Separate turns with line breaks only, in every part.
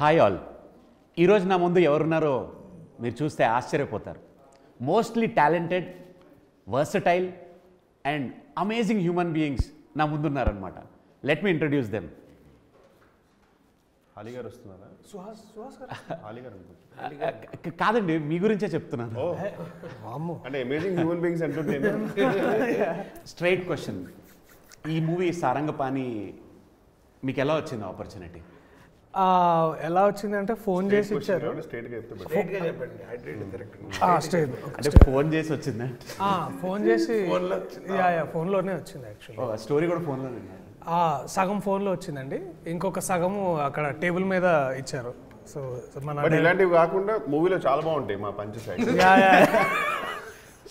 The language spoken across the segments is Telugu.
Hi all. ఈరోజు నా ముందు ఎవరున్నారో మీరు చూస్తే ఆశ్చర్యపోతారు. Mostly talented, versatile and amazing human beings నా ముందున్నారనమాట. Let me introduce them.
Ali garu వస్తున్నారా? అలీ గారు
కాదండి, మీ గురించే చెప్తున్నాను.
అంటే అమేజింగ్ హ్యూమన్ బీయింగ్స్ అంటుంటే
స్ట్రైట్ క్వశ్చన్, ఈ మూవీ సారంగపాణి మీకు ఎలా వచ్చింది ఆపర్చునిటీ?
ఎలా వచ్చింది అంటే ఫోన్ చేసి ఇచ్చారు. స్ట్రైట్
అంటే ఫోన్ చేసి వచ్చిందా?
ఫోన్ చేసి ఫోన్లోనే వచ్చింది యాక్చువల్లీ.
స్టోరీ కూడా ఫోన్లోనే?
సగం ఫోన్లో వచ్చిందండి, ఇంకొక సగము అక్కడ టేబుల్ మీద ఇచ్చారు. సో మన
ఇలాంటివి కాకుండా మూవీలో చాలా బాగుంటాయి మా పంచెస్.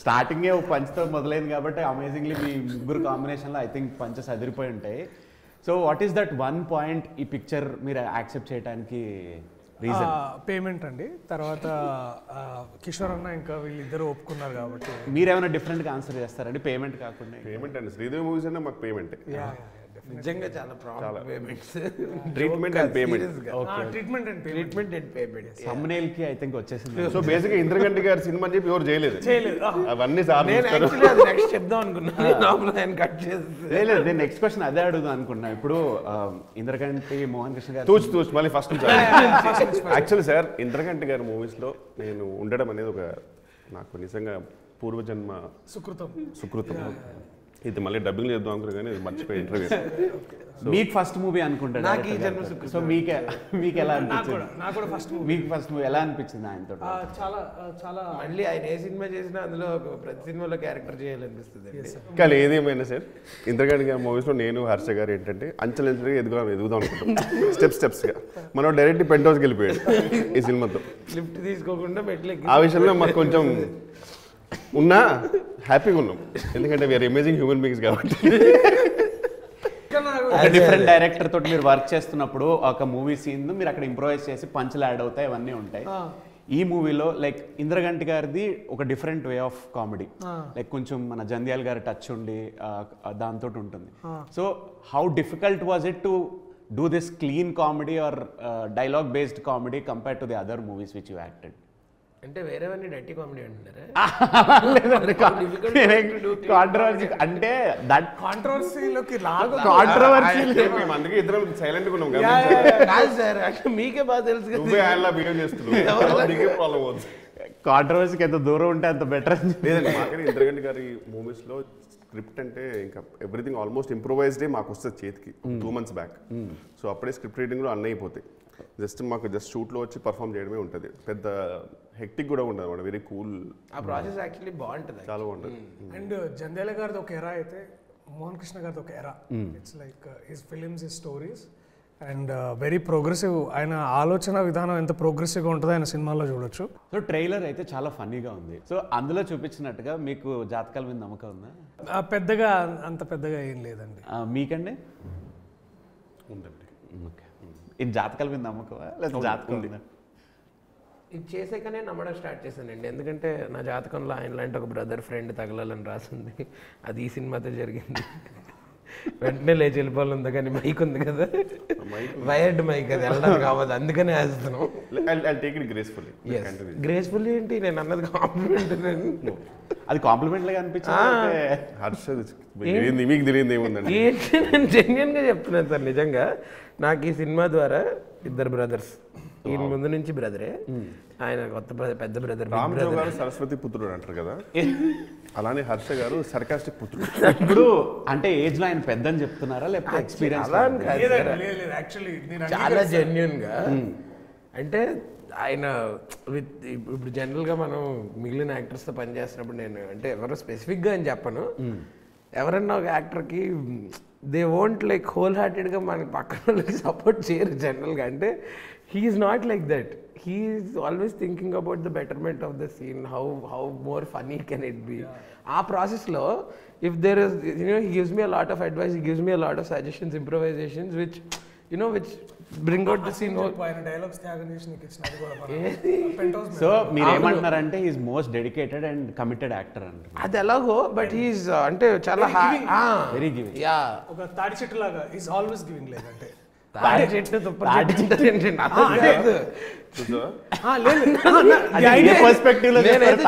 స్టార్టింగే ఒక పంచ్తో మొదలైంది కాబట్టి అమేజింగ్లీ మీ ముగ్గురు కాంబినేషన్లో ఐ థింక్ పంచెస్ అదిరిపోయి ఉంటాయి. So what is that one point ఈ పిక్చర్ మీరు యాక్సెప్ట్ చేయడానికి రీజన్?
పేమెంట్ అండి. తర్వాత కిషోర్ అన్న ఇంకా వీళ్ళిద్దరూ ఒప్పుకున్నారు కాబట్టి.
మీరేమైనా డిఫరెంట్గా ఆన్సర్ చేస్తారండి పేమెంట్ కాకుండా?
పేమెంట్ అండి, శ్రీదేవి మూవీస్ అంటే మాకు పేమెంట్
నిజంగా చాలా problem. Payments,
treatment and payment.
Treatment and payment
సమ్నేల్ కి ఐ థింక్ వచ్చేసింది.
సో బేసిక్ గా ఇంద్రగంటి గారి సినిమా అని చెప్పి ఎవరు చేయలేదు. అవన్నీ
నెక్స్ట్ చెప్దాం అనుకున్నాను, కట్ చేసి
లేదు. నేను నెక్స్ట్ క్వశ్చన్ అదే అడుగుదాం అనుకున్నా. ఇప్పుడు ఇంద్రగంటి మోహన్ కృష్ణ గారు
తూచి మళ్ళీ ఫస్ట్ యాక్చువల్లీ సార్, ఇంద్రగంటి గారి మూవీస్ లో నేను ఉండడం అనేది ఒక నాకు నిజంగా పూర్వజన్మ సుకృతం. ఇది మళ్ళీ డబ్బింగ్ చేద్దాం అనుకున్నా కానీ మర్చిపోయి ఇంటర్వ్యూ.
మీకు ఫస్ట్ మూవీ అనుకుంటా. సో మీకు ఎలా అనిపించింది? మీకు ఫస్ట్ మూవీ ఎలా అనిపించింది ఆయనతో?
చాలా
మళ్ళీ ఆయన ఏ సినిమా చేసినా అందులో ప్రతి సినిమాలో క్యారెక్టర్ చేయాలనిపిస్తుంది.
కానీ ఏదేమైనా సార్, ఇంద్రగంటి గారి మూవీస్లో నేను హర్ష గారు ఏంటంటే అంచెలంచెలుగా ఎదుగుదాం అనుకుంటాం. స్టెప్స్గా మనం డైరెక్ట్ పెంట్ హౌస్కి వెళ్ళిపోయాడు ఈ సినిమాతో.
లిఫ్ట్ తీసుకోకుండా
ఆ విషయంలో మాకు కొంచెం ఉన్నా హ్యాపీగా ఉన్నాం, ఎందుకంటే వీఆర్ అమేజింగ్ హ్యూమన్ బీయింగ్స్ కాబట్టి.
డిఫరెంట్ డైరెక్టర్ తోటి మీరు వర్క్ చేస్తున్నప్పుడు ఒక మూవీ సీన్ మీరు అక్కడ ఇంప్రూవైజ్ చేసి పంచులు యాడ్ అవుతాయి, అవన్నీ ఉంటాయి. ఈ మూవీలో లైక్ ఇంద్రగంటి గారిది ఒక different way of comedy, like కొంచెం మన జంధ్యాల గారి టచ్ ఉండి దాంతో ఉంటుంది. So how difficult was it to do this clean comedy are dialogue based comedy compare to the other movies which you acted?
అంటే వేరేవన్నీ డర్టీ కామెడీ అంటున్నారా?
అంటే దట్
కాంట్రవర్సీలోకి
అందుకే ఇద్దరం సైలెంట్ గా ఉన్నాం.
కాదు సార్, మీకే బాగా తెలుసు
కాంట్రవర్సీకి ఎంత దూరం ఉంటే అంత బెటర్.
లేదండి, మాకనే ఇంద్రగంటి గారి మూవీస్ లో స్క్రిప్ట్ అంటే ఇంకా ఎవ్రీథింగ్ ఆల్మోస్ట్ ఇంప్రూవైజ్డే మాకు వస్తుంది చేతికి 2 months బ్యాక్. సో అప్పుడే స్క్రిప్ట్ రీడింగ్లో అన్నీ అయిపోతాయి. మాకు షూట్లో వచ్చి పర్ఫామ్ చేయడమే ఉంటుంది. పెద్ద హెక్టిక్ కూడా ఉండదు అన్నమాట. Very cool.
ఆ ప్రాసెస్ యాక్చువల్లీ బాగుంటుంది,
చాలా బాగుంటుంది.
అండ్ జంధ్యాల గారిది ఒక ఎరా అయితే మోహన్ కృష్ణ గారిది ఒక ఎరా. It's like his films, his stories and very progressive. ఆయన ఆలోచన విధానం ఎంత ప్రోగ్రెసివ్గా ఉంటుందో ఆయన సినిమాలో చూడొచ్చు.
సో ట్రైలర్ అయితే చాలా ఫన్నీగా ఉంది. సో అందులో చూపించినట్టుగా మీకు జాతకాల మీద నమ్మకం ఉందా?
పెద్దగా అంత పెద్దగా ఏం లేదండి.
మీకండి?
ఉందండి.
ఓకే, ఇది జాతకాల మీద నమ్మకమా లేదా జాతకం ఉందా?
ఇది చేసాకనే నమ్మడం స్టార్ట్ చేశానండి. ఎందుకంటే నా జాతకంలో ఆయన లాంటి ఒక బ్రదర్ ఫ్రెండ్ తగలాలని రాసింది. అది ఈ సినిమాతో జరిగింది. వెంటనే లేచి వెళ్ళిపోవాలి, కానీ మైక్ ఉంది కదా, వైర్డ్ మైక్, అది వెళ్ళడం కావాలి, అందుకనే వేస్తున్నాం. గ్రేస్ఫుల్లీ ఏంటి, నేను అన్నది కాంప్లిమెంట్.
అది కాంప్లిమెంట్ లాగా అనిపించింది.
మీకు తెలియదు ఏముందండి.
ఏంటి, నేను జెన్యున్గా చెప్తున్నాను సార్. నిజంగా నాకు ఈ సినిమా ద్వారా ఇద్దరు బ్రదర్స్, ఈయన ముందు నుంచి బ్రదరే, ఆయన కొత్త పెద్ద బ్రదర్.
రామరావు గారు సరస్వతి పుత్రుడు అంటారు కదా, అలానే హర్ష గారు సర్కాస్టిక్ పుత్రుడు.
ఇప్పుడు అంటే ఏజ్ లో ఆయన పెద్ద అని చెప్తున్నారా లేకపోతే ఎక్స్పీరియన్స్?
చాలా జెన్యున్గా. అంటే ఆయన ఇప్పుడు జనరల్గా మనం మిగిలిన యాక్టర్స్తో పనిచేస్తున్నప్పుడు నేను అంటే ఎవరో స్పెసిఫిక్గా అని చెప్పను, ఎవరన్నా ఒక యాక్టర్కి దే వోంట్ లైక్ హోల్ హార్టెడ్గా మన పక్కన వాళ్ళకి సపోర్ట్ చేయరు జనరల్గా. అంటే he's not like that. He's always thinking about the betterment of the scene, how more funny can it be. ఆ ప్రాసెస్లో if there is he gives me a lot of advice, he gives me a lot of suggestions, improvisations which which bring out the scene.
So మీరు ఏమంటున్నారంటే he is most dedicated and committed actor అంటారు.
అది ఎలాగో, బట్ హి ఇస్ అంటే చాలా
వెరీ గివింగ్.
యా,
ఒక తాడి చెట్టు లాగా ఇస్ ఆల్వేస్ గివింగ్. లేదంటే
తాటి చెట్టు తాటి చెట్టు ఏంటి? నాకు తెలియదు.
చూసావా?
లేదు
పర్స్పెక్టివ్ లో
నేనైతే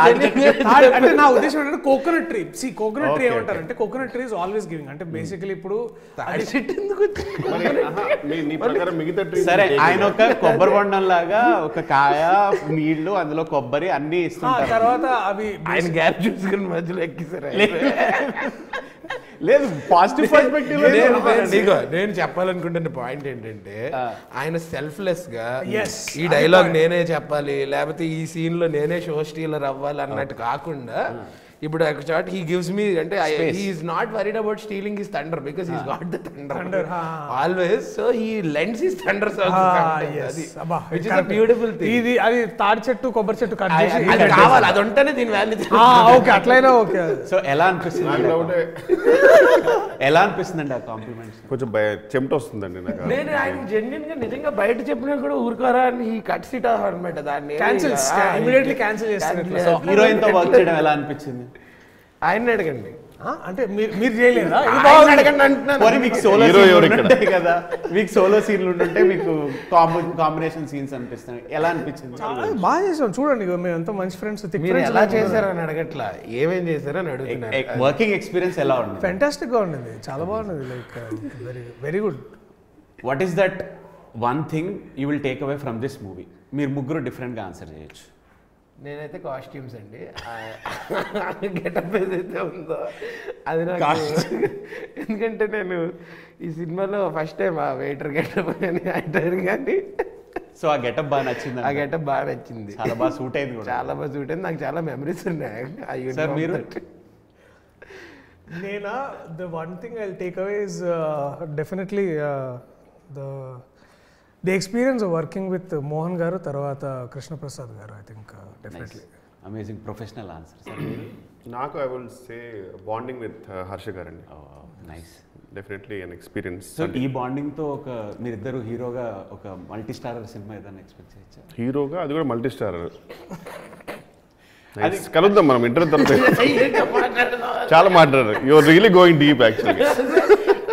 అంటే నా ఉద్దేశం ఏంటంటే కోకోనట్ ట్రీ కోకోనట్ ట్రీ ఏమంటారంటే coconut tree is always giving అంటే బేసికలీ ఇప్పుడు
తాటి చెట్టు ఎందుకు వచ్చింది?
మరి నీ ప్రకారం మిగతా ట్రీ
సరే ఆయన ఒక కొబ్బరి బొండం లాగా ఒక కాయ నీళ్లు అందులో కొబ్బరి అన్ని ఇస్తుంటారు.
తర్వాత అవి
ఆయన గ్యాప్ చూసుకుని మధ్యలో ఎక్కిసారు.
లేదు పాజిటివ్ పర్స్పెక్టివ్
నేను చెప్పాలనుకుంటున్న పాయింట్ ఏంటంటే ఆయన సెల్ఫ్లెస్ గా
Yes.
ఈ డైలాగ్ నేనే చెప్పాలి లేకపోతే ఈ సీన్ లో నేనే షో స్టీలర్ అవ్వాలి అన్నట్టు కాకుండా ఇప్పుడు ఒక చోట హీ గివ్స్ మీ అంటే he is not worried about stealing his thunder because he's got the thunder always so he lends his thunder which is a beautiful thing.
ఇది అది తాడి చెట్టు కొబ్బరి చెట్టు కట్ చేసి
అది కావాలి, అది ఉంటేనే దీని వాల్యూ.
ఓకే అట్లయినా ఓకే.
సో ఎలా అనిపిస్తుంది ఎలా అనిపిస్తుందండి ఆ కాంప్లిమెంట్స్?
కొంచెం చెమట వస్తుందండి నాకు.
నేను ఆయన జెన్యున్ గా నిజంగా బయట చెప్పినా కూడా ఊరుకోరా అని ఈ కట్స్ ఇట్ అనమాట. దాన్ని
క్యాన్సిల్ ఇమిడియట్లీ క్యాన్సిల్ చేస్తారు.
సో హీరోయిన్ తో వర్క్ చేయడం ఎలా అనిపించింది?
ఆయన అడగండి.
అంటే మీరు చేయలేదా?
అడగండి అంటున్నాను.
మరి మీకు సోలో
హీరో ఎవరు ఇక్కడ?
ఉంటాయి కదా, మీకు సోలో సీన్లు ఉంటుంటే మీకు కాంబినేషన్ సీన్స్ అనిపిస్తాయి, ఎలా అనిపించింది?
బాగా చేసాం చూడండి, మేము ఎంతో మంచి ఫ్రెండ్స్.
మీరు ఎలా చేశారని అడగట్లా, ఏమేం చేశారని అడుగుతున్నారు.
వర్కింగ్ ఎక్స్పీరియన్స్ ఎలా ఉంది?
ఫెంటాస్టిక్ గా ఉండింది, చాలా బాగుంది. Like very very good.
What is that one thing you will take away from this movie? మీరు ముగ్గురు డిఫరెంట్గా ఆన్సర్ చేయొచ్చు.
నేనైతే కాస్ట్యూమ్స్ అండి, గెటప్ ఏదైతే ఉందో అది నాకు. ఎందుకంటే నేను ఈ సినిమాలో ఫస్ట్ టైం ఆ వెయిటర్ గెటప్ అని అంటారు కానీ
సో ఆ గెటప్ బాగా నచ్చింది.
ఆ గెటప్ బాగా నచ్చింది,
చాలా బాగా సూట్ అయింది కూడా.
చాలా బాగా సూట్ అయింది, నాకు చాలా మెమరీస్ ఉన్నాయి.
సార్ మీరు?
నేనా the one thing I will take away is definitely the experience working with Mohan garu తర్వాత Krishna Prasad garu. I think definitely
amazing professional answer. Sir మీరు?
నాకు I will say bonding with Harsha గారండి.
Nice,
definitely an experience.
So ఈ బాండింగ్ తో ఒక మీరిద్దరు హీరోగా ఒక మల్టీ స్టారర్ సినిమా ఏదైనా ఎక్స్పెక్ట్ చేయొచ్చా?
హీరోగా అది కూడా మల్టీ స్టార్. కలుద్దాం మనం ఇంటర్వ్యూ తర్వాత. చాలా మాట్లాడారు. Your really going deep actually.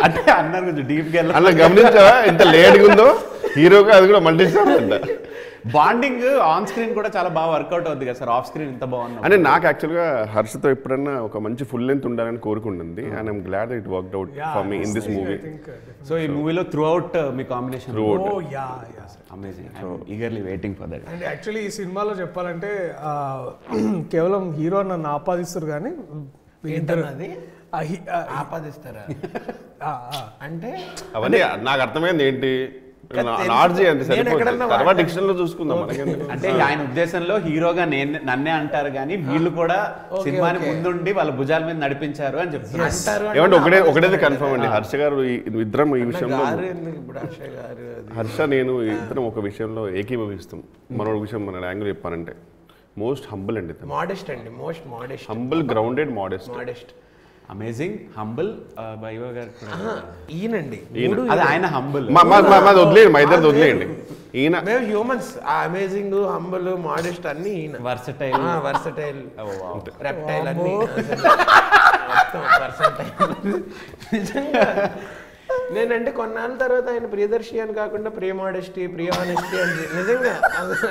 అంటే అన్నారు కొంచెం డీప్ గా
అలా గమనించావా ఎంత లేట్గా ఉందో? హీరోగా అది కూడా మల్టీ స్టార్ అంట.
బాండింగ్ ఆన్ స్క్రీన్ కూడా చాలా బాగా వర్కౌట్ అవుతుంది కదా సార్, ఆఫ్ స్క్రీన్ ఇంత బాగుంది.
అంటే నాకు యాక్చువల్గా హర్షతో ఎప్పుడన్నా ఒక మంచి ఫుల్ లెంత్ ఉండాలని కోరుకుంటుంది. And I'm glad it worked out for me in this movie.
So ఈ మూవీలో through out me combination amazing. Eagerly waiting for that.
And actually ఈ సినిమాలో చెప్పాలంటే కేవలం హీరో నన్ను ఆపాదిస్తారు కానీ ఇద్దరు
ఆపాదిస్తారా అంటే
అవన్నీ నాకు అర్థమైంది ఏంటి నార్జీ అంటే సరిపోతుంది. తర్వాత డిక్షన్ లో చూసుకుందాం.
అంటే ఆయన ఉద్దేశంలో హీరోగా నన్నే అంటారు కానీ వీళ్ళు కూడా సినిమాని ముందుండి వాళ్ళ భుజాల మీద నడిపించారు అని చెప్తున్నారు.
ఏమంటే ఒకటేది కన్ఫర్మ్ అండి, హర్ష గారు ఇద్దరం ఈ విషయంలో, హర్ష నేను ఇద్దరం ఒక విషయంలో ఏకీభవిస్తాం. మరో విషయం మన యాంగిల్ చెప్పానంటే మోస్ట్ హంబుల్ అండి,
మోడెస్ట్ అండి, most modest,
humble, grounded, modest.
Amazing humble. Viva గారు
ఈయనండి,
అది ఆయన హంబుల్.
వదిలేయండి, మా ఇద్దరు వదిలేయండి. ఈయన
మేము హ్యూమన్స్, అమేజింగ్, హంబుల్, మోడెస్ట్ అన్ని ఈయన.
వర్సటైల్,
వర్సటైల్, రెప్టైల్ అన్ని నిజంగా. నేనంటే కొన్నాళ్ళ తర్వాత ఆయన ప్రియదర్శి అని కాకుండా ప్రియ మోడెస్టీ, ప్రియ ఆనెస్టీ అని నిజంగా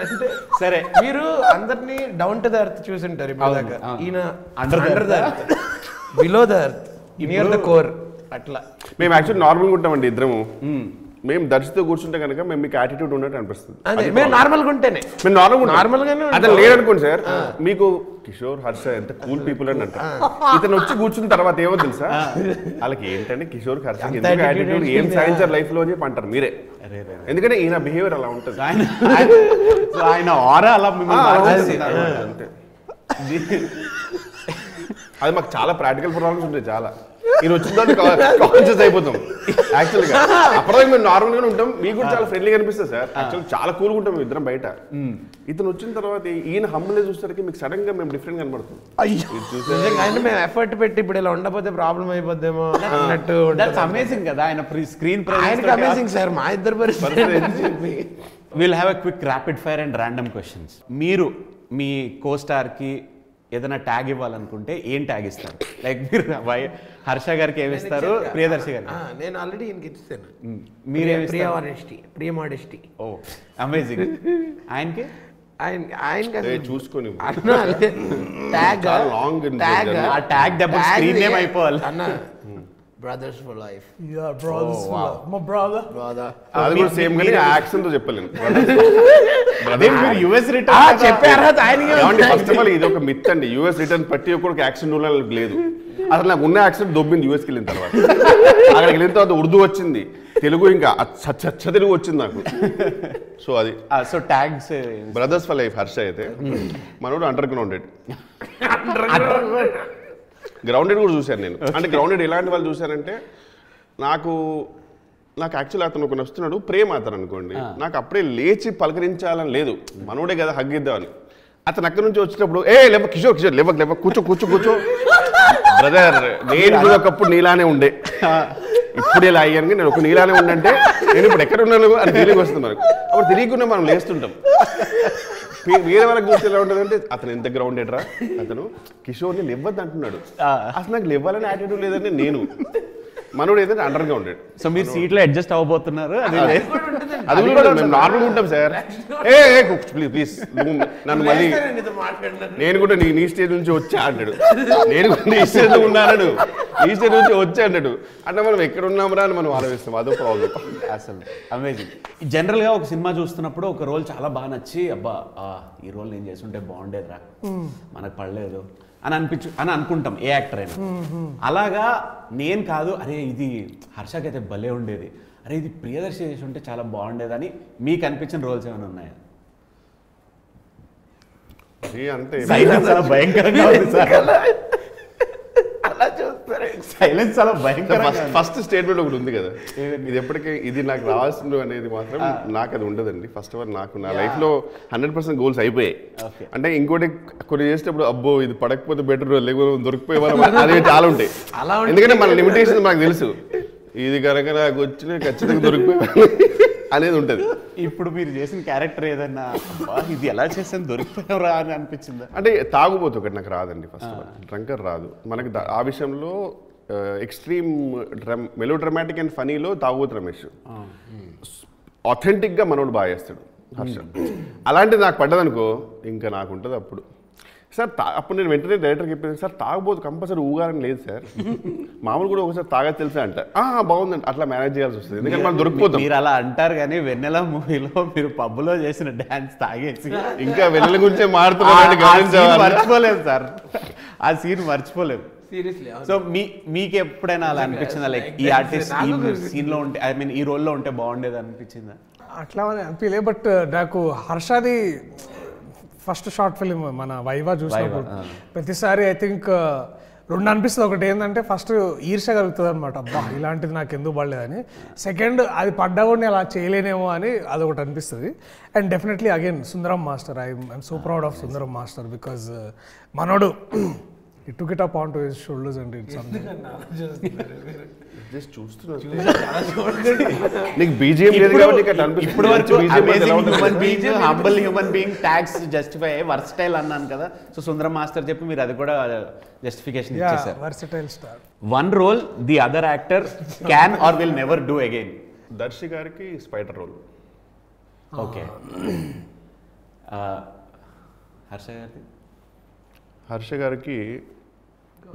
అంటే
సరే.
మీరు అందరినీ డౌన్ టు ద ఎర్త్ చూసింటారు ఇప్పుడు దాకా. ఈయన
under the earth,
below the earth, near the core. అట్లా
మేము యాక్చువల్లీ నార్మల్గా ఉంటామండి ఇద్దరము. మేము దర్శితో కూర్చుంటే కనుక మేము మీకు యాటిట్యూడ్ ఉన్నట్టు అనిపిస్తుంది.
మేము నార్మల్గా ఉంటేనే,
మేము
నార్మల్గానే
అతను లేడనుకోండి సార్, మీకు కిషోర్, హర్ష ఎంత కూల్ పీపుల్ అని అంటారు. ఇతను వచ్చి కూర్చున్న తర్వాత ఏమో తెలుసా, వాళ్ళకి ఏంటంటే కిషోర్, హర్ష యాటిట్యూడ్ ఏం సాధించారు లైఫ్ లో అని చెప్పి అంటారు మీరే. ఎందుకంటే ఈయన బిహేవియర్ అలా ఉంటుంది,
ఆయన ఆరా అలా
అంతే. అది మాకు చాలా ప్రాక్టికల్ ప్రాబ్లమ్స్ ఉంటాయి చాలా. ఈయన వచ్చిన తర్వాత కాన్షియస్ అయిపోతాం. యాక్చువల్గా అప్పటిదాకా మేము నార్మల్గానే ఉంటాం, మీకు కూడా చాలా ఫ్రెండ్లీగా అనిపిస్తుంది సార్. యాక్చువల్ చాలా కూల్గా ఉంటాం మేము ఇద్దరం బయట. ఇతను వచ్చిన తర్వాత ఈయన హంబుల్ చూసరికి మీకు సడన్ గా మేము డిఫరెంట్ కనబడుతుంది.
ఆయన మేము ఎఫర్ట్ పెట్టి ఇప్పుడు ఇలా ఉండకపోతే ప్రాబ్లం అయిపోద్దేమో అన్నట్టు.
అమేజింగ్ కదా ఆయన స్క్రీన్
ఆయనకి అమేజింగ్ సార్. మా ఇద్దరు పరిస్థితి.
Will have a quick rapid fire and random questions. మీరు మీ కో స్టార్కి ఏదైనా ట్యాగ్ ఇవ్వాలనుకుంటే ఏం ట్యాగ్ ఇస్తారు? లైక్ మీరు హర్ష గారికి ఏమి ఇస్తారు, ప్రియదర్శి గారికి?
నేను ఆల్రెడీ ఈయనకి ఇచ్చాను.
మీరేమి
ప్రియ మోడెస్టీ.
ఓ అమేజింగ్. ఆయనకి
ఆయన
చూసుకొని
ట్యాగ్
లాంగ్
ఆ ట్యాగ్ దెబ్బ స్క్రీన్ నేమ్ అయిపోవాలి.
అన్న brothers for life.
Yeah, brothers. My brother.
అది కూడా సేమ్ కానీ యాక్షన్ తో చెప్పలేను.
అదే మీరు యుఎస్ రిటర్న్
చెప్పారు ఆయనకి.
ఫస్ట్ ఆఫ్ ఆల్ ఇది ఒక మిత్ అండి. యుఎస్ రిటర్న్ ప్రతి ఒక్కరికి యాక్షన్ రూల్ లేదు. అసలు నాకు ఉన్న యాక్షన్ దొబ్బింది యుఎస్కి వెళ్ళిన తర్వాత. అక్కడికి వెళ్ళిన తర్వాత ఉర్దూ వచ్చింది, తెలుగు ఇంకా చచ్చ తెలుగు వచ్చింది నాకు. సో అది
so tags
brothers for life Harsha అయితే, మనోడు అండర్ గ్రౌండెడ్. గ్రౌండెడ్ కూడా చూశాను నేను. అంటే గ్రౌండెడ్ ఎలాంటి వాళ్ళు చూశానంటే, నాకు యాక్చువల్లీ అతను ఒక నచ్చుతున్నాడు, ప్రేమ అతను అనుకోండి, నాకు అప్పుడే లేచి పలకరించాలని లేదు, మనోడే కదా హగ్గిద్దామని. అతను అక్కడి నుంచి వచ్చేటప్పుడు లేవ కిషోర్ లేవ కూర్చో బ్రదర్, నేను కూడా ఒకప్పుడు నీలానే ఉండే, ఇప్పుడు ఇలా అయ్యాను, నేను ఒక నీలానే ఉండంటే నేను ఇప్పుడు ఎక్కడ ఉన్నాను అని ఫీలింగ్ వస్తుంది మనకు. అప్పుడు తెలియకుండా మనం లేస్తుంటాం. వేరే వాళ్ళకి చూస్తే ఎలా ఉంటుంది అంటే, అతను ఎంత గ్రౌండెడ్ రా, అతను కిషోర్ని లేవద్దు అంటున్నాడు, అసలు నాకు లేవాలని యాటిట్యూడ్ లేదంటే నేను, మనోడు ఏదైతే అండర్ గ్రౌండెడ్.
సో మీరు సీట్లో అడ్జస్ట్ అవ్వబోతున్నారు.
అది కూడా మేము నార్మల్గా ఉంటాం సార్. ప్లీజ్ నన్ను మళ్ళీ, నేను కూడా నీ స్టేజ్ నుంచి వచ్చా అంటాడు, నేను కూడా నీ స్టేజ్ లో ఉన్నాను, నీ స్టేజ్ నుంచి వచ్చా అంటాడు. అంటే మనం ఎక్కడ ఉన్నామరా అని మనం ఆలోచిస్తాం, అదో ప్రాబ్లం.
అసలు అమేజింగ్. జనరల్గా ఒక సినిమా చూస్తున్నప్పుడు ఒక రోల్ చాలా బాగా నచ్చి, అబ్బా ఈ రోల్ నేను చేస్తుంటే బాగుండేదిరా, మనకు పడలేదు అని అనుకుంటాం ఏ యాక్టర్ అయినా. అలాగా నేను కాదు, అరే ఇది హర్షకైతే భలే ఉండేది, అరే ఇది ప్రియదర్శి చేసి ఉంటే చాలా బాగుండేదని మీకు అనిపించిన రోల్స్ ఏమైనా ఉన్నాయా?
అంటే
భయంకరంగా ఉంది సార్. సైలెన్స్ చాలా భయంకరంగా.
ఫస్ట్ స్టేట్మెంట్ ఒకటి ఉంది కదా, ఇది ఎప్పటికీ ఇది నాకు రావాల్సింది అనేది మాత్రం నాకు అది ఉండదండి. ఫస్ట్ ఆఫ్ ఆల్ నాకు నా లైఫ్ లో 100% గోల్స్ అయిపోయాయి. అంటే ఇంకోటి కొన్ని చేసేటప్పుడు అబ్బో ఇది పడకపోతే బెటర్, లేకపోతే దొరికిపోయే వాళ్ళు అనేవి చాలా ఉంటాయి. ఎందుకంటే మన లిమిటేషన్ మనకు తెలుసు, ఇది కనుక నాకు వచ్చిన ఖచ్చితంగా దొరికిపోయే అనేది ఉంటుంది.
ఇప్పుడు మీరు చేసిన క్యారెక్టర్ ఏదన్నా ఇది ఎలా చేసాను దొరికిపోయారా అని అనిపించిందా?
అంటే తాగుబోతు ఒకటి నాకు రాదండి. ఫస్ట్ ఆఫ్ ఆల్ డ్రంకర్ రాదు మనకి. ఆ విషయంలో ఎక్స్ట్రీమ్ మెలో డ్రమాటిక్ అండ్ ఫనీలో తాగుబోతు రమేష్, ఆథెంటిక్గా మనోడు బాగా చేస్తాడు హర్ష. అలాంటిది నాకు పడ్డదనుకో ఇంకా నాకు ఉంటుంది అప్పుడు. సార్ అప్పుడు నేను వెంటనే డైరెక్టర్కి చెప్పాను, సార్ తాగబోతు కంపల్సరీ ఊగాలని లేదు సార్, మామూలు కూడా ఒకసారి తాగదు తెలుసా అంట. బాగుందండి, అట్లా మేనేజ్ చేయాల్సి వస్తుంది, ఎందుకంటే మనం దొరికిపోతాం.
మీరు అలా అంటారు కానీ వెన్నెల మూవీలో మీరు పబ్లో చేసిన డాన్స్ తాగేసి
ఇంకా వెన్నెల గురించే మారుతున్నారు,
మర్చిపోలేదు సార్, ఆ సీన్ మర్చిపోలేదు
సీరియస్లీ.
సో మీకు ఎప్పుడైనా అలా అనిపించిందా, లైక్ ఈ ఆర్టిస్ట్ ఈ సీన్ లో ఉంటే, ఐ మీన్ ఈ రోల్లో ఉంటే బాగుండేది అనిపించిందా?
అట్లా అని అనిపించలే, బట్ నాకు హర్షది ఫస్ట్ షార్ట్ ఫిలిం మన వైవా చూసినప్పుడు ప్రతిసారి ఐ థింక్ రెండు అనిపిస్తుంది. ఒకటి ఏంటంటే ఫస్ట్ ఈర్ష్య కలుగుతుంది అనమాట, అబ్బా ఇలాంటిది నాకు ఎందుకు పడలేదని. సెకండ్ అది పడ్డా కూడా నేను అలా చేయలేనేమో అని అదొకటి అనిపిస్తుంది. And definitely again Sundaram master, I'm so proud of Sundaram master because మనోడు he took it up onto his shoulders and did something.
Just చూస్తున్నాను నీకు బీజిఎం లేదు కాబట్టి నీకు అనిపిస్తుంది.
ఇప్పుడు వరకు human being, humble human being tags justify versatile అన్నాను కదా, సో సుందరం మాస్టర్ చెప్పి మీరు అది కూడా జస్టిఫికేషన్ ఇచ్చేసారు.
Versatile star.
One role the other actor can or will never do again.
Darshi గారికి స్పైడర్ రోల్.
ఓకే. హర్ష గారికి?
హర్ష గారికి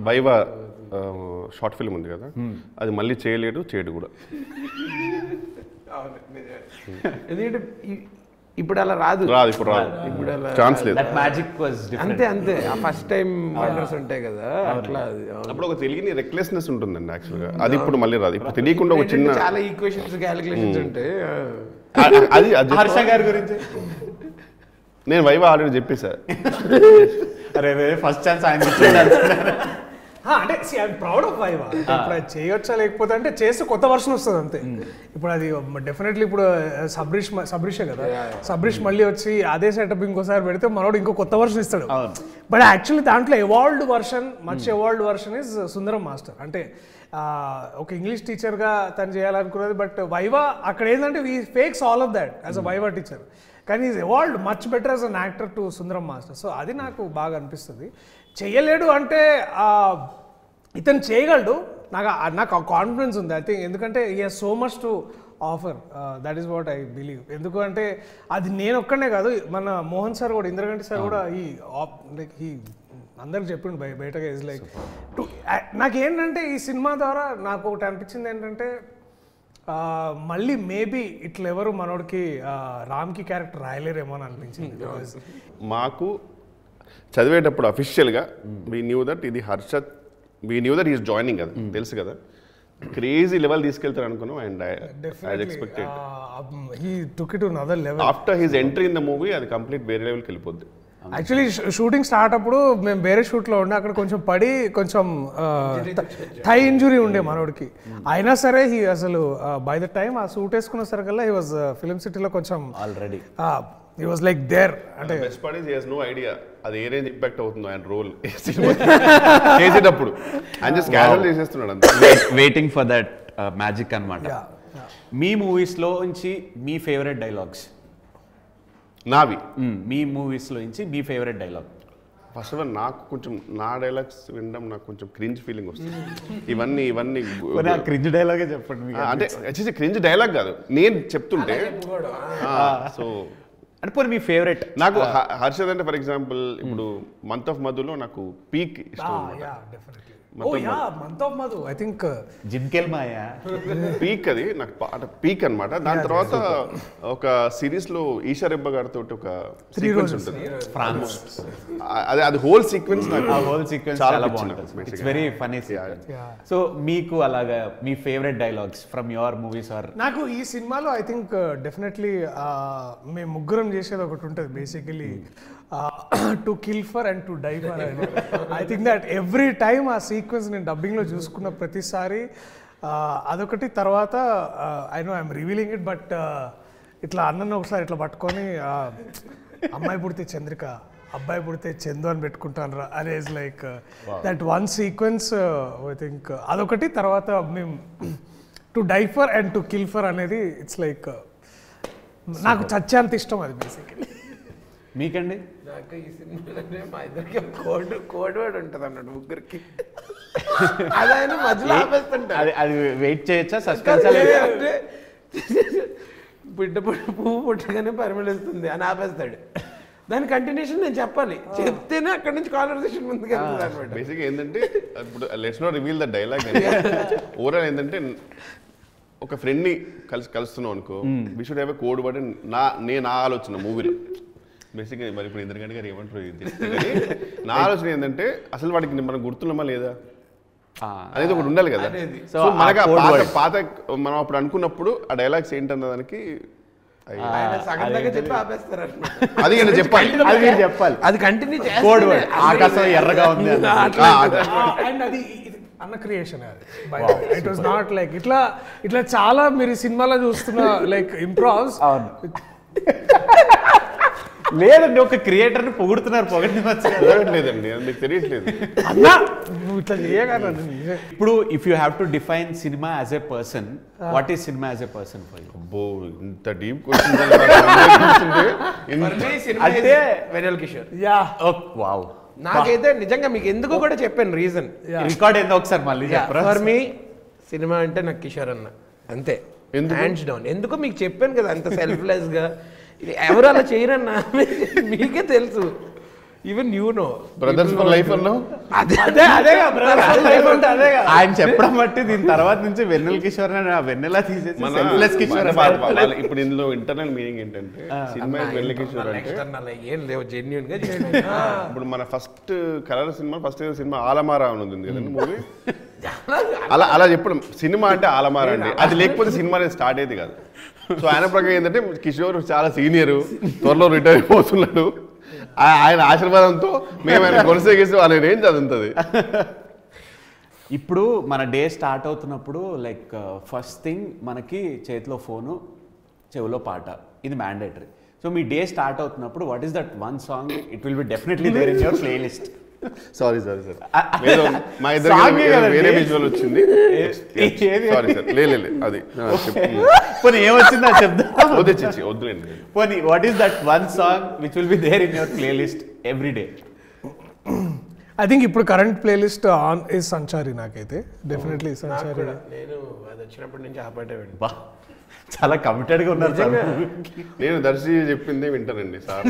వైవా షార్ట్ ఫిల్మ్ ఉంది కదా, అది మళ్ళీ చేయలేడు, చేయడు కూడా.
ఎందుకంటే ఇప్పుడు అలా రాదు,
ఇప్పుడు రాదు, ఛాన్స్ లేదు.
That magic was different.
అంతే ఆ ఫస్ట్ టైం వండర్స్ ఉంటాయి కదా, అట్లా
అప్పుడు ఒక తెలియని రెక్లెస్నెస్ ఉంటుందండి యాక్చువల్గా, అది ఇప్పుడు మళ్ళీ రాదు. ఇప్పుడు తెలియకుండా ఒక చిన్న
చాలా ఈక్వేషన్స్ క్యాలిక్యులేషన్స్ ఉంటాయి.
అది
హర్ష గారి గురించి
నేను వైవా ఆల్రెడీ చెప్పేసా.
అరే ఫస్ట్ ఛాన్స్ ఆయన
అంటే ఐఎమ్ ప్రౌడ్ ఆఫ్ వైవా. ఇప్పుడు అది చేయొచ్చా లేకపోతే అంటే చేస్తే కొత్త వర్షన్ వస్తుంది అంతే. ఇప్పుడు అది డెఫినెట్లీ ఇప్పుడు సబ్రిషే కదా, సబ్రిష్ మళ్ళీ వచ్చి అదే సెటప్ ఇంకోసారి పెడితే మనోడు ఇంకో కొత్త వర్షన్ ఇస్తాడు. బట్ యాక్చువల్లీ దాంట్లో evolved version, much evolved version is Sundaram master. అంటే ఒక ఇంగ్లీష్ టీచర్గా తను చేయాలనుకున్నది, బట్ వైవా అక్కడ ఏంటంటే we fakes all of that as a viva teacher. కానీ is evolved much better as an actor to Sundaram master. సో అది నాకు బాగా అనిపిస్తుంది. చెయ్యలేడు అంటే ఇతను చేయగలడు, నాకు ఆ కాన్ఫిడెన్స్ ఉంది. ఐ థింక్ ఎందుకంటే ఈ has so much to offer, that is what I believe. ఎందుకంటే అది నేను ఒక్కనే కాదు, మన మోహన్ సార్ కూడా, ఇంద్రగంటి సార్ కూడా ఈ అందరికి చెప్పిండు బయటగా ఇస్ లైక్ నాకేంటంటే ఈ సినిమా ద్వారా నాకు ఒకటి అనిపించింది ఏంటంటే మళ్ళీ మేబీ ఇట్లా ఎవరు మనోడికి రామ్కి క్యారెక్టర్ రాయలేరేమో అని అనిపించింది.
మాకు చదివేటప్పుడు అఫీషియల్గా వీ న్యూ దట్ ఇది Harshad, we knew that is joining కదా, తెలుసు కదా, క్రేజీ లెవెల్ తీసుకెళ్తారు అనుకున్నాం. And I expected
he took it to another level.
After his entry in the movie అది కంప్లీట్ వేరే లెవెల్కి వెళ్ళిపోద్ది.
యాక్చువల్లీ షూటింగ్ స్టార్ట్ అప్పుడు మేము వేరే షూట్లో ఉండే, అక్కడ కొంచెం పడి కొంచెం థై ఇంజురీ ఉండే మనోడికి. అయినా సరే హీ అసలు బై ద టైమ్ ఆ సూట్ వేసుకున్న సరికల్లా హీ వాజ్ ఫిలిం సిటీలో కొంచెం
already
he was like there. అంటే
best part is he has no idea అది ఏ రేంజ్ ఇంపాక్ట్ అవుతుందో ఆయన రోల్ చేసేటప్పుడు. ఆయన జస్ట్ క్యాజువల్ చేసేస్తున్నాడు అంతే,
వెయిటింగ్ ఫర్ దట్ మ్యాజిక్ అన్నమాట. మీ మూవీస్లో నుంచి మీ ఫేవరెట్ డైలాగ్స్?
నావి
మీ మూవీస్లో నుంచి మీ favourite dialogue?
First of all నాకు కొంచెం నా డైలాగ్స్ వినడం నాకు కొంచెం క్రింజ్ ఫీలింగ్ వస్తుంది. ఇవన్నీ
క్రింజ్ డైలాగే చెప్పండి.
అంటే వచ్చేసి క్రింజ్ డైలాగ్ కాదు, నేను చెప్తుంటే. సో
అంటే పోనీ మీ ఫేవరెట్?
నాకు హర్షద్ అంటే ఫర్ ఎగ్జాంపుల్ ఇప్పుడు మంత్ ఆఫ్ మధులో నాకు పీక్ ఇష్టం.
Month of Madhu I think
జిన్కెల్ మాయా
పీక్, అది నాకు పీక్ అనమాట. దాని తర్వాత ఒక సిరీస్ లో ఈషా రెబ్బా గారితో ఒక సీక్వెన్స్ ఉంటుంది, అది హోల్ సీక్వెన్స్ నాకు
హోల్ సీక్వెన్స్ చాలా బాగుంటుంది. It's very funny sequence. So మీకు అలాగా మీ favourite dialogues from your movies? Or
నాకు ఈ సినిమాలో ఐ థింక్ డెఫినెట్లీ మేము ముగ్గురం చేసేది ఒకటి ఉంటుంది basically, to kill for and to die for. I think that every time ఆ సీక్వెన్స్ నేను డబ్బింగ్లో చూసుకున్న ప్రతిసారి అదొకటి. తర్వాత I know I'm revealing it, but ఇట్లా అన్నను ఒకసారి ఇట్లా పట్టుకొని అమ్మాయి పుడితే చంద్రిక, అబ్బాయి పుడితే చందు అని పెట్టుకుంటాను రా అదే is like that one sequence. I think అదొకటి. తర్వాత మేము to die for and to kill for అనేది ఇట్స్ లైక్ నాకు చచ్చేంత ఇష్టం అది బేసికలీ.
మీకండి?
నాకు ఈ సినిమాలోనే మా ఇద్దరికి కోడ్ వర్డ్ ఉంటుంది అన్నాడు ముగ్గురికి, అది ఆయన మధ్యలో ఆపేస్తుంటారు.
అది వెయిట్ చేయొచ్చా? సస్పెన్స్
అంటే బిడ్డ పువ్వు పుట్టగానే పరిమళిస్తుంది అని ఆపేస్తాడు. దాని కంటిన్యూషన్ నేను చెప్పాలి, చెప్తేనే అక్కడి నుంచి కాన్వర్సేషన్ ముందుకు వెళ్తుంది అనమాట.
బేసిక్గా ఏంటంటే ఇప్పుడు let's not reveal the dialogue. Overall ఏంటంటే ఒక ఫ్రెండ్ని కలుస్తున్నాం అనుకో, we should have a code word. నా ఆలోచన మూవీలో బేసిక్గా మరి ఇప్పుడు ఇంద్రగంటి గారు ఏమంటారు నా ఆలోచన ఏంటంటే అసలు వాడికి మనం గుర్తున్నామా లేదా అనేది ఒకటి ఉండాలి కదా. సో మనకి పాత మనం అప్పుడు అనుకున్నప్పుడు ఆ డైలాగ్స్ ఏంటన్న దానికి అది చెప్పాలి,
చెప్పాలి,
అది కంటిన్యూ
కోడ్ వర్డ్. ఆకాశం ఎర్రగా ఉంది
అండ్ అది అన్న creation. It was not like ఇట్లా చాలా మీరు సినిమాలో చూస్తున్న లైక్ ఇంప్రోవ్స్
లేదండి. ఒక క్రియేటర్ ని పొగుడుతున్నారు,
పొగడలేదండి, అది మీకు తెలియట్లేదు.
ఇప్పుడు if you have to define cinema as a person, what is cinema as a person for you?
అబ్బో ఇంత డీప్ క్వశ్చన్
అంటే
వెన్నెల కిషోర్.
వావ్,
నాకైతే నిజంగా మీకు ఎందుకు కూడా చెప్పాను రీజన్.
రికార్డ్ ఏందో ఒకసారి మళ్ళీ చెప్పరా?
ఫర్ మీ సినిమా అంటే నాకు కిషోర్ అన్న అంతే, హ్యాండ్స్ డౌన్. ఎందుకో మీకు చెప్పాను కదా అంత సెల్ఫ్లెస్ గా, ఎవరు అలా చేయరన్నా మీకే తెలుసు. Even you know
brothers for life అన్నా
ఆయన చెప్పడం బట్టి దీని తర్వాత నుంచి వెన్నెల కిషోర్ వెన్నెల తీసేసి సెల్ఫ్లెస్ కిషోర్.
ఇప్పుడు ఇందులో ఇంటర్నల్ మీనింగ్ ఏంటంటే సినిమా వెన్నెల కిషోర్ అంటే
ఏం లేవు జెన్యూన్ గా.
ఇప్పుడు మన first colour cinema, first cinema ఆలమారా అని ఉంది కదండి మూవీ. అలా చెప్పడం సినిమా అంటే ఆలమారా అండి, అది లేకపోతే సినిమా అనేది స్టార్ట్ అయ్యేది కాదు. సో ఆయన ప్రకారం ఏంటంటే కిషోర్ చాలా సీనియర్, త్వరలో రిటైర్ అయిపోతున్నాడు, ఆయన ఆశీర్వాదంతో మేము ఆయన కొనసాగిస్తూ అనే రేంజ్ అది ఉంటుంది.
ఇప్పుడు మన డే స్టార్ట్ అవుతున్నప్పుడు లైక్ ఫస్ట్ థింగ్ మనకి చేతిలో ఫోను, చెవిలో పాట, ఇది మ్యాండేటరీ. సో మీ డే స్టార్ట్ అవుతున్నప్పుడు what is that one song it will be definitely there in your playlist?
Sorry sir మా ఇద్దరు వేరే విజువల్ వచ్చింది. సారీ సార్, లేదు అది
పోనీ ఏమొచ్చిందో చెప్తా.
వద్దులేండి.
పోనీ what is that one song which will be there in your playlist every day?
I think ఇప్పుడు current playlist on is Sanchari. నాకైతే డెఫినెట్లీ సంచారి.
నేను అది వచ్చినప్పటి నుంచి ఆ పాటే వింటాను.
బా చాలా కమిటెడ్గా ఉన్నారు సార్.
నేను దర్శి చెప్పిందే వింటానండి సార్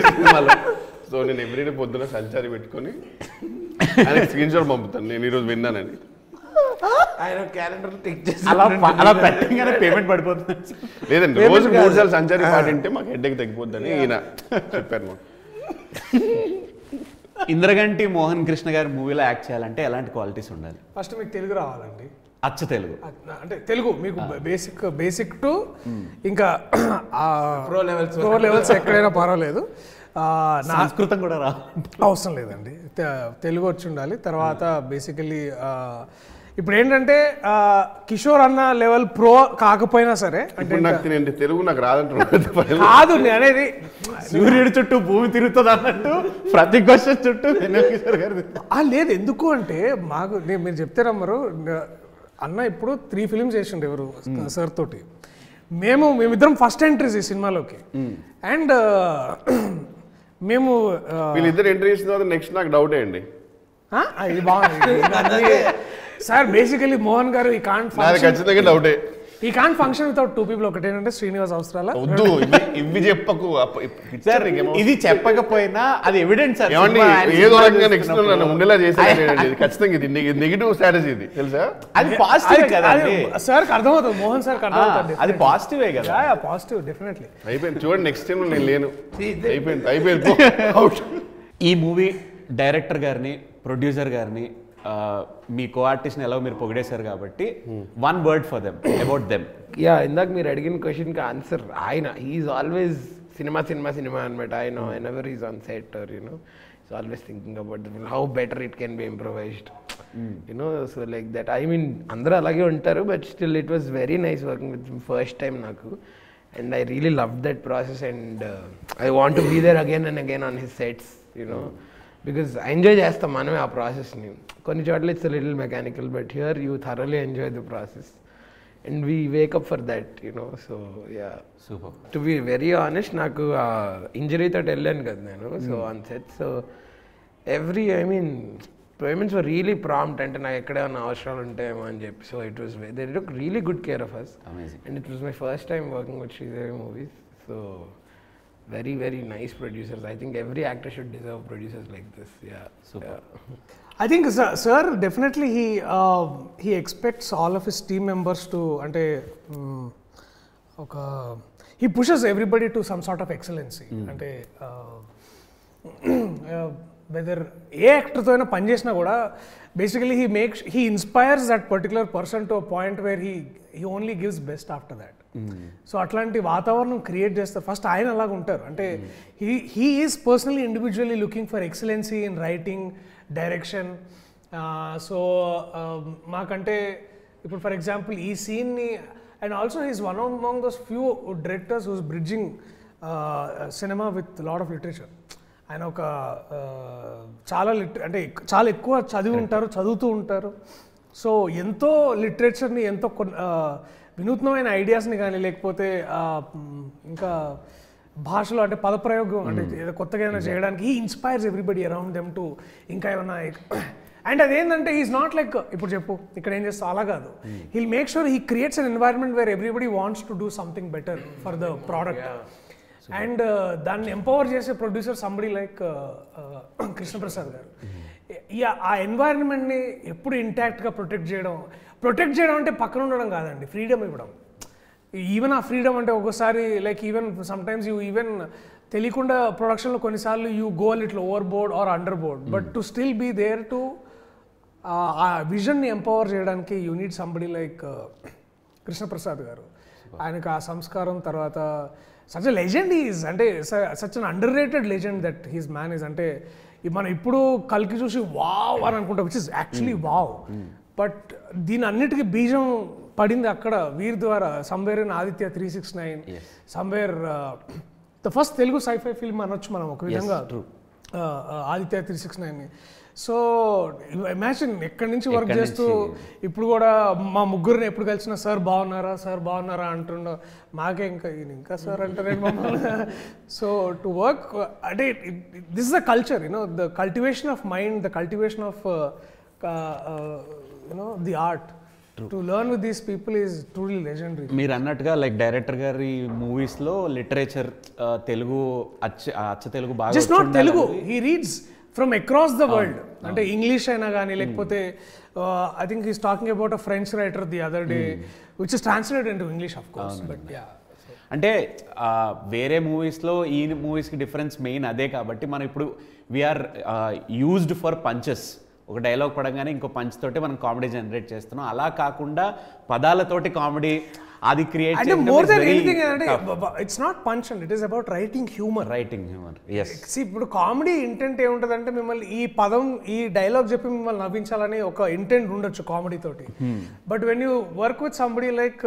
సినిమాలో. సో నేను ఎవ్రీడే పొద్దున సంచారి పెట్టుకొని ఆయన స్క్రీన్ షాట్ పంపుతాను నేను ఈరోజు విన్నానని.
ఆయన క్యాలెండర్ టిక్ చేసి
అలా పెట్టగానే పేమెంట్ పడిపోతుంది.
లేదండి, రోజు 3 సార్లు సంచారి పాట వింటే మాకు హెడ్ఏక్ తగ్గిపోద్దని ఈయన చెప్పారు మాకు.
ఇంద్రగంటి మోహన్ కృష్ణ గారి మూవీలో యాక్ట్ చేయాలంటే ఎలాంటి క్వాలిటీస్ ఉండాలి?
ఫస్ట్ మీకు తెలుగు రావాలండి.
అచ్చ తెలుగు
అంటే తెలుగు మీకు బేసిక్ టు ఇంకా
ప్రో
లెవెల్స్ ఎక్కడైనా పర్వాలేదు.
సంస్కృతం కూడా
అవసరం లేదండి, తెలుగు వచ్చి ఉండాలి. తర్వాత బేసికలీ ఇప్పుడు ఏంటంటే కిషోర్ అన్న లెవెల్ ప్రో కాకపోయినా సరే అంటే
నాకు తెలుగు నాకు రాదంటున్నాను
కాదు అనేది.
సూర్యుడి చుట్టూ భూమి తిరుగుతుంది అన్నట్టు ప్రతి క్వశ్చన్ చుట్టూ కిషోర్ గారు
లేదు. ఎందుకు అంటే మాకు మీరు చెప్తే నమ్మరు, అన్న ఇప్పుడు 3 ఫిల్మ్స్ చేసిండు ఎవరు సార్ తోటి. మేమిద్దరం ఫస్ట్ ఎంట్రీస్ ఈ సినిమాలోకి. అండ్ మేము
వీళ్ళిద్దరు ఎంట్రీ చేసిన తర్వాత నెక్స్ట్ నాకు డౌటే అండి.
ఇది బాగుంది సార్. బేసికలీ మోహన్ గారు ఈ
ఖచ్చితంగా డౌటే.
ఈ కాంట్ ఫంక్షన్ వితౌట్ 2 people. ఒకటేనంటే శ్రీనివాస్ అవసరాల.
వద్దు ఇవి చెప్పకు
సార్. ఇది చెప్పకపోయినా అది ఎవిడెన్స్ సార్.
ఏదో రకంగా నెక్స్ట్ నన్ను ఉండేలా చేసేది ఖచ్చితంగా. ఇది నెగిటివ్ స్ట్రాటజీ ఇది తెలుసా?
అది పాజిటివ్ కదా
సార్. అర్థమవుతుంది మోహన్ సార్ అర్థమవుతుంది.
అది పాజిటివే కదా.
Positive definitely.
అయిపోయింది చూడండి, నెక్స్ట్ టైం నేను లేను. అయిపోయింది.
ఈ మూవీ డైరెక్టర్ గారిని ప్రొడ్యూసర్ గారిని మీ కో ఆర్టిస్ట్ని ఎలా మీరు పొగిడేశారు కాబట్టి 1 word for them about them.
ఇందాక మీరు అడిగిన క్వశ్చన్కి ఆన్సర్ ఆయన. హీఈస్ ఆల్వేస్ సినిమా అనమాట. ఆయన whenever he's on set or he's always thinking about how better it can be improvised. So like that. I mean అందరూ అలాగే ఉంటారు, but still it was very nice working with him first time నాకు. And I really loved that process, and I want to be there again and again on his sets, because I enjoy చేస్తాం మనమే ఆ ప్రాసెస్ని. కొన్ని చోట్ల it's little mechanical, but here you thoroughly enjoy the process and we wake up for that. So
super.
To be very honest, నాకు ఇంజరీతో వెళ్ళాను కదా నేను. So on set, so payments were really prompt. అంటే నాకు ఎక్కడేమన్నా అవసరాలు ఉంటాయేమో అని చెప్పి. So it was they took really good care of us. And it was my first time working with Sridevi Movies. So very very nice producers. I think every actor should deserve producers like this. Super.
I think sir definitely he expects all of his team members to ante he pushes everybody to some sort of excellency. Ante whether ఏ యాక్టర్తో అయినా పని చేసినా కూడా basically he inspires that particular person to a point where he only gives best after that. So అట్లాంటి వాతావరణం క్రియేట్ చేస్తారు. ఫస్ట్ ఆయన అలాగ ఉంటారు. అంటే he is personally individually looking for excellency in writing, direction. So మాకంటే ఇప్పుడు ఫర్ ఎగ్జాంపుల్ ఈ సీన్ని, and also he's one among those few directors who's bridging సినిమా విత్ లాట్ ఆఫ్ లిటరేచర్. ఆయన ఒక చాలా ఎక్కువ చదువుతూ ఉంటారు. సో ఎంతో లిటరేచర్ని, ఎంతో వినూత్నమైన ఐడియాస్ని కానీ, లేకపోతే ఇంకా భాషలో అంటే పదప్రయోగం అంటే ఏదో కొత్తగా ఏమైనా చేయడానికి he inspires everybody around them to ఇంకా ఏమైనా. అండ్ అదేంటంటే ఈజ్ నాట్ లైక్ ఇప్పుడు చెప్పు ఇక్కడ ఏం చేస్తా అలా కాదు. Heal make sure he creates an environment where everybody wants to do something better for the product. And దాన్ని ఎంపవర్ చేసే ప్రొడ్యూసర్ సంబడి లైక్ కృష్ణప్రసాద్ గారు. ఆ ఎన్వైరన్మెంట్ని ఎప్పుడు ఇంటాక్ట్గా ప్రొటెక్ట్ చేయడం అంటే పక్కన ఉండడం కాదండి, ఫ్రీడమ్ ఇవ్వడం. ఈవెన్ ఆ ఫ్రీడమ్ అంటే ఒక్కోసారి like even sometimes you even తెలియకుండా ప్రొడక్షన్లో కొన్నిసార్లు you go little overboard or under board, but to still be there to ఆ విజన్ని ఎంపవర్ చేయడానికి you need somebody like Krishna Prasad garu. ఆయనకు ఆ సంస్కారం, తర్వాత సచ్ ఎ లెజెండ్ ఈజ్, అంటే such an underrated legend that he's man is. అంటే మనం ఇప్పుడు కల్కి చూసి వావ్ అని అనుకుంటాం, which is actually wow. But దీని అన్నిటికీ బీజం పడింది అక్కడ వీర్ ద్వారా. Somewhere in Aditya 369, somewhere the first Telugu scifi film అనొచ్చు మనం ఒక విధంగా. ఆదిత్య 369ని. సో ఇమాజిన్ ఎక్కడి నుంచి వర్క్ చేస్తూ ఇప్పుడు కూడా మా ముగ్గురిని ఎప్పుడు కలిసినా సార్ బాగున్నారా అంటుండో, మాకే ఇంకా సార్ అంటారు మమ్మల్ని. సో టు వర్క్ అంటే this is the culture, the cultivation of mind, the cultivation of the art. To learn with these people is truly legendary.
మీరు అన్నట్టుగా లైక్ డైరెక్టర్ గారి మూవీస్లో లిటరేచర్ తెలుగు అచ్చ తెలుగు బాగా
just not Telugu, he reads from across the world. అంటే ఇంగ్లీష్ అయినా కానీ లేకపోతే I think he's talking about a French writer the other day which is translated into English of course. But yeah,
అంటే వేరే మూవీస్లో ఈ మూవీస్కి డిఫరెన్స్ మెయిన్ అదే కాబట్టి మనం ఇప్పుడు వీఆర్ యూజ్డ్ ఫర్ పంచెస్. ఒక డైలాగ్ పడంగానే ఇంకో పంచ్ తోటి మనం కామెడీ జనరేట్ చేస్తున్నాం. అలా కాకుండా పదాలతోటి కామెడీ అది క్రియేట్
అంటే మోర్ దెన్ ఎనీథింగ్ అంటే it's not punch and it is about writing humour.
yes.
ఇప్పుడు కామెడీ ఇంటెంట్ ఏముంటుందంటే మిమ్మల్ని ఈ పదం ఈ డైలాగ్ చెప్పి మిమ్మల్ని నవ్వించాలని ఒక ఇంటెంట్ ఉండొచ్చు కామెడీ తోటి. But when you work with somebody like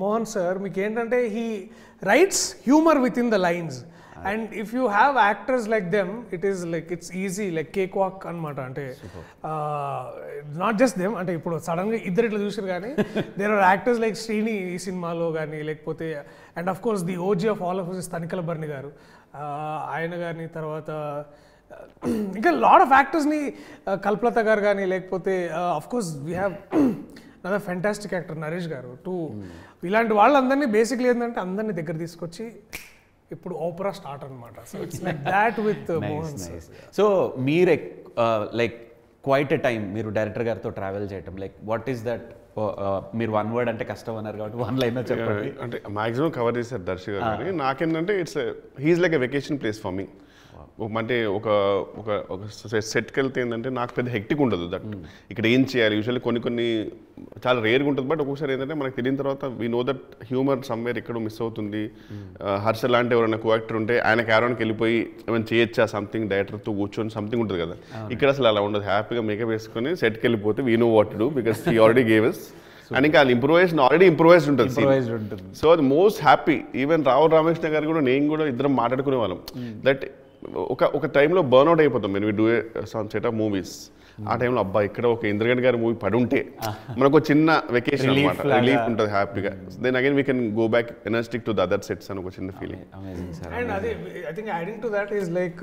Mohan sir, మీకు ఏంటంటే he writes humour with in the lines. And if you have actors like them, it is like it's easy, like cakewalk anamata. Ante not just them, ante ippudu sudden ga iddaru itla chusaru gaani there are actors like Srini ee cinema lo gaani lekapothe, and of course the OG of all of us is Tanikala Barni garu, ayana gaani tarvata ఇంకా lot of actors ni Kalpalata garu gaani lekapothe of course we have another fantastic actor Naresh garu too. ఇలాంటి వాళ్ళందరినీ బేసిక్లీ ఏంటంటే అందరినీ దగ్గర తీసుకొచ్చి ఇప్పుడు ఓపెరా స్టార్ట్ అనమాట. So it's like that with Mohan.
So మీరు లైక్ క్వైట్ ఎ టైం మీరు డైరెక్టర్ గారితో ట్రావెల్ చేయటం, లైక్ వాట్ ఈస్ దట్? మీరు వన్ వర్డ్ అంటే కష్టం అన్నారు కాబట్టి వన్ లైన్ చెప్పండి.
అంటే మాక్సిమం కవర్ చేశారు దర్శి గారు, కానీ నాకేంటంటే it's he's like a vacation place for me. అంటే ఒక సెట్కి వెళ్తే ఏంటంటే నాకు పెద్ద హెక్టిక్ ఉండదు. దట్ ఇక్కడ ఏం చేయాలి యూజువల్లీ కొన్ని చాలా రేర్గా ఉంటుంది. బట్ ఒక్కొక్కసారి ఏంటంటే మనకు తెలియని తర్వాత we know that humour somewhere ఎక్కడో మిస్ అవుతుంది. హర్ష లాంటి ఎవరైనా కో యాక్టర్ ఉంటే ఆయన క్యారవాన్కి వెళ్ళిపోయి ఏమైనా చేయొచ్చా సంథింగ్, డైరెక్టర్తో కూర్చొని సంథింగ్ ఉంటుంది కదా. ఇక్కడ అసలు అలా ఉండదు. హ్యాపీగా మేకప్ వేసుకొని సెట్కి వెళ్ళిపోతే we know what to do because he already gave us. And ఇంకా ఇంప్రూవైజేషన్ ఆల్రెడీ ఇంప్రూవైజ్డ్ ఉంటుంది. సో అది మోస్ట్ హ్యాపీ. ఈవెన్ రావు రామకృష్ణ గారు కూడా నేను కూడా ఇద్దరం మాట్లాడుకునే వాళ్ళం దట్ ఒక టైంలో బర్న్అవుట్ అయిపోతాం మేము do some set of movies. ఆ టైంలో అబ్బా ఇక్కడ ఒక ఇంద్రగంటి గారి మూవీ పడి ఉంటే మనకు చిన్న వెకేషన్ అనమాట, రిలీఫ్ ఉంటుంది హ్యాపీగా. Then again we can go back energetic to the other sets అని ఒక చిన్న ఫీలింగ్.
అండ్ అదే I think adding to that is like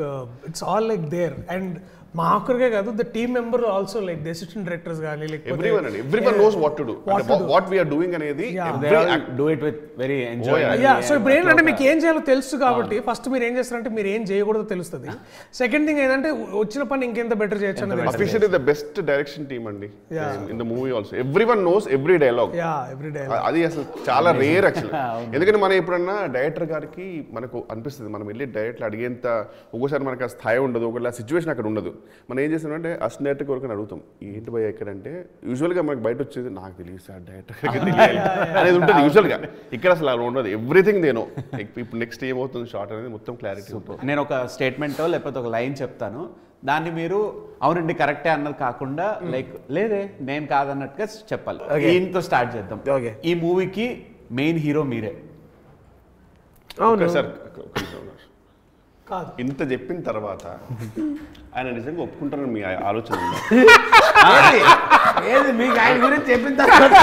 it's all like there. And మా ఒక్కరికే కాదు, the team member also like the assistant directors కానీ
everyone knows what to do, what we are doing అనేది
do it with very enjoy.
So ఇప్పుడు ఏంటంటే మీకు ఏం చేయాలో తెలుసు కాబట్టి ఫస్ట్ మీరు ఏం చేస్తారంటే మీరు ఏం చేయకూడదో తెలుస్తుంది. సెకండ్ థింగ్ ఏంటంటే వచ్చిన పని ఇంకెంత బెటర్ చేయొచ్చు అనేది.
Officially the best direction team అండి in the movie also. Everyone knows every dialogue. అది అసలు చాలా రేర్ యాక్చువల్లీ. ఎందుకంటే మనం ఎప్పుడన్నా డైరెక్టర్ గారికి మనకు అనిపిస్తుంది మనం వెళ్ళి డైరెక్టర్ అడిగేంత ఒక్కోసారి మనకు ఆ స్థాయి ఉండదు, ఒకవేళ సిచ్యువేషన్ అక్కడ ఉండదు. మనం ఏం చేస్తామంటే అసిస్టెంట్ కొరకు అడుగుతాం ఏంటి భయ ఎక్కడంటే యూజువల్గా మనకు బయట వచ్చేది నాకు తెలియదు సార్ డైరెక్టర్ అనేది ఉంటుంది యూజువల్గా. ఇక్కడ అసలు అలా ఉండదు. ఎవ్రీథింగ్ దేనో ఇప్పుడు నెక్స్ట్ ఏమవుతుంది షార్ట్ అనేది మొత్తం క్లారిటీ ఉంటుంది.
నేను ఒక స్టేట్మెంటో లేకపోతే ఒక లైన్ చెప్తాను, దాన్ని మీరు అవునండి కరెక్టే అన్నది కాకుండా లైక్ లేదే నేను కాదన్నట్టుగా చెప్పాలి. దీంతో స్టార్ట్ చేద్దాం. ఈ మూవీకి మెయిన్ హీరో మీరే.
సార్ ఇంత చెప్పిన తర్వాత ఆయన నిజంగా ఒప్పుకుంటారని మీ ఆలోచన
మీకు ఆయన గురించి చెప్పిన
తర్వాత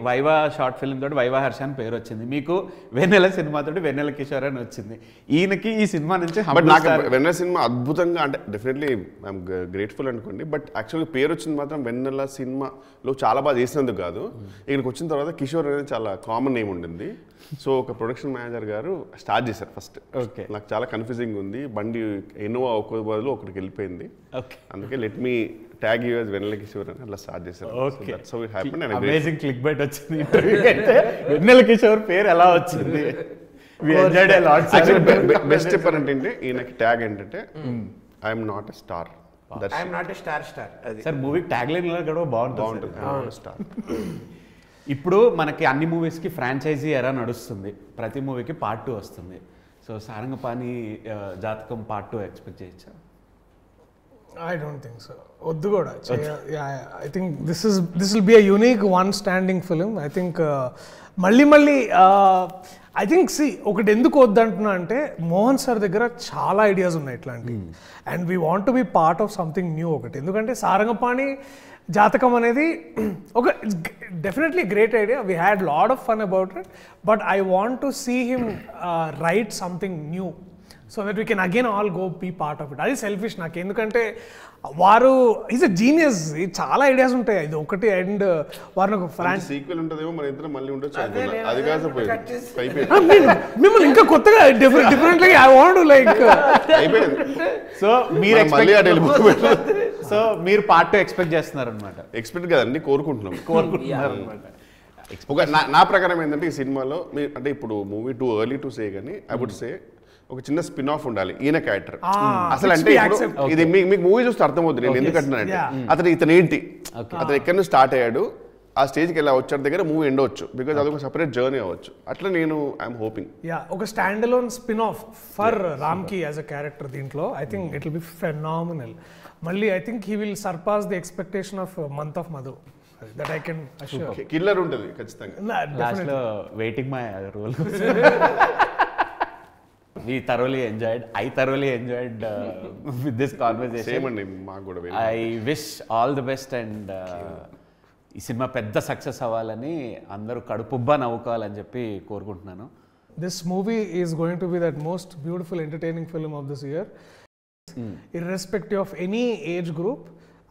వైవా షార్ట్ ఫిల్మ్ తోటి వైవా హర్ష అని పేరు వచ్చింది, మీకు వెన్నెల సినిమా తోటి వెన్నెల కిషోర్ అని వచ్చింది. ఈయనకి ఈ సినిమా నుంచి
నాకు వెన్నెల సినిమా అద్భుతంగా అంటే డెఫినెట్లీ ఐఎమ్ గ్రేట్ఫుల్ అనుకోండి. బట్ యాక్చువల్గా పేరు వచ్చింది మాత్రం వెన్నెల సినిమాలో చాలా బాగా చేసినందుకు కాదు, ఇక్కడికి వచ్చిన తర్వాత కిషోర్ అనేది చాలా కామన్ నేమ్ ఉండింది. సో ఒక ప్రొడక్షన్ మేనేజర్ గారు స్టార్ట్ చేశారు ఫస్ట్. ఓకే నాకు చాలా కన్ఫ్యూజింగ్ ఉంది, బండి ఎన్నోవా ఒక బదులు ఒకటికి వెళ్ళిపోయింది, అందుకే let me tag you as Vennela Kishore అని అలా స్టార్ట్ చేశారు. So it happened and
amazing click bait వచ్చింది. వెన్నెల కిషోర్ పేరు ఎలా వచ్చింది?
బెస్ట్ చెప్పారంటే ఈయనకి ట్యాగ్ ఏంటంటే I'm not a star,
I'm not a star.
Sir movie tag line కూడా బాగుంటుంది స్టార్. ఇప్పుడు మనకి అన్ని మూవీస్కి ఫ్రాంచైజీ ఎరా నడుస్తుంది, ప్రతి మూవీకి పార్ట్ 2 వస్తుంది. సో సారంగపాణి జాతకం పార్ట్ 2 ఎక్స్పెక్ట్ చేయొచ్చా?
ఐ డోంట్ థింక్ సో, వద్దు కూడా. I think this will be a unique one standing film. I think మళ్ళీ ఐ థింక్ ఒకటి ఎందుకు వద్దంటున్నా అంటే మోహన్ సార్ దగ్గర చాలా ఐడియాస్ ఉన్నాయి ఇట్లాంటివి, and we want to be part of something new ఒకటి. ఎందుకంటే సారంగపాణి జాతకం అనేది ఒక definitely great idea, we had lot of fun about it, but I want to see him write something new so that we can again all go be part of it. అది సెల్ఫిష్ నాకు, ఎందుకంటే వారు ఈజ్ అ జీనియస్, చాలా ఐడియాస్ ఉంటాయి. ఇది ఒకటి అండ్ వారు నాకు
సీక్వెల్ ఉంటుందేమో మన ఇద్దరం మళ్ళీ ఉండొచ్చు అనుకున్నా. అది కాదు అయిపోయింది.
మిమ్మల్ని ఇంకా కొత్తగా డిఫరెంట్లీ ఐ వాంట్ లైక్
అయిపోయింది.
సో మీరు
మళ్ళీ అటు
సో మీరు పార్ట్ 2 ఎక్స్పెక్ట్ చేస్తున్నారు అనమాట.
ఎక్స్పెక్ట్ కదండి, కోరుకుంటున్నాం. ఒక నా ప్రకారం ఏంటంటే ఈ సినిమాలో అంటే ఇప్పుడు movie too early to say కానీ ఐ వుడ్ సే ఒక చిన్న స్పిన్ ఆఫ్ ఉండాలి ఈయన క్యారెక్టర్. అసలు అంటే ఇది మీకు మూవీ చూస్తే అర్థమవుతుంది నేను ఎందుకు అంటున్నానంటే ఇతను ఏంటి, అతను ఎక్కడి నుంచి స్టార్ట్ అయ్యాడు, ఆ స్టేజ్కి ఎలా వచ్చాడు దగ్గర మూవీ ఎండ్ అవచ్చు, బికాజ్ అదొక సెపరేట్ జర్నీ అవ్వచ్చు. అట్లా నేను ఐఎమ్ హోపింగ్
ఒక stand alone spin off for రామ్కి యాజ్ అ క్యారెక్టర్ దీంట్లో. I think it will be phenomenal. మళ్ళీ I think he will surpass the expectation of month of Madhu. That I can assure.
Killer ఉంటుంది ఖచ్చితంగా.
లాస్ట్ లో waiting my role. We thoroughly enjoyed. I thoroughly enjoyed with this conversation.
Same అండి, మాకు కూడా.
I wish all the best and ఈ సినిమా పెద్ద సక్సెస్ అవ్వాలని అందరూ కడుపుబ్బా నవ్వుకోవాలని చెప్పి కోరుకుంటున్నాను.
This movie is going to be that most beautiful entertaining film of this year. Irrespective of any age group,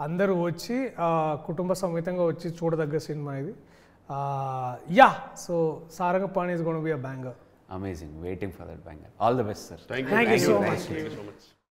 అందరూ వచ్చి కుటుంబ సమేతంగా వచ్చి చూడదగ్గ సినిమా ఇది. So Sarangapani is going to be a banger.
Amazing. Waiting for that banger. All the best, sir.
Thank
you so much.
Thank you so much.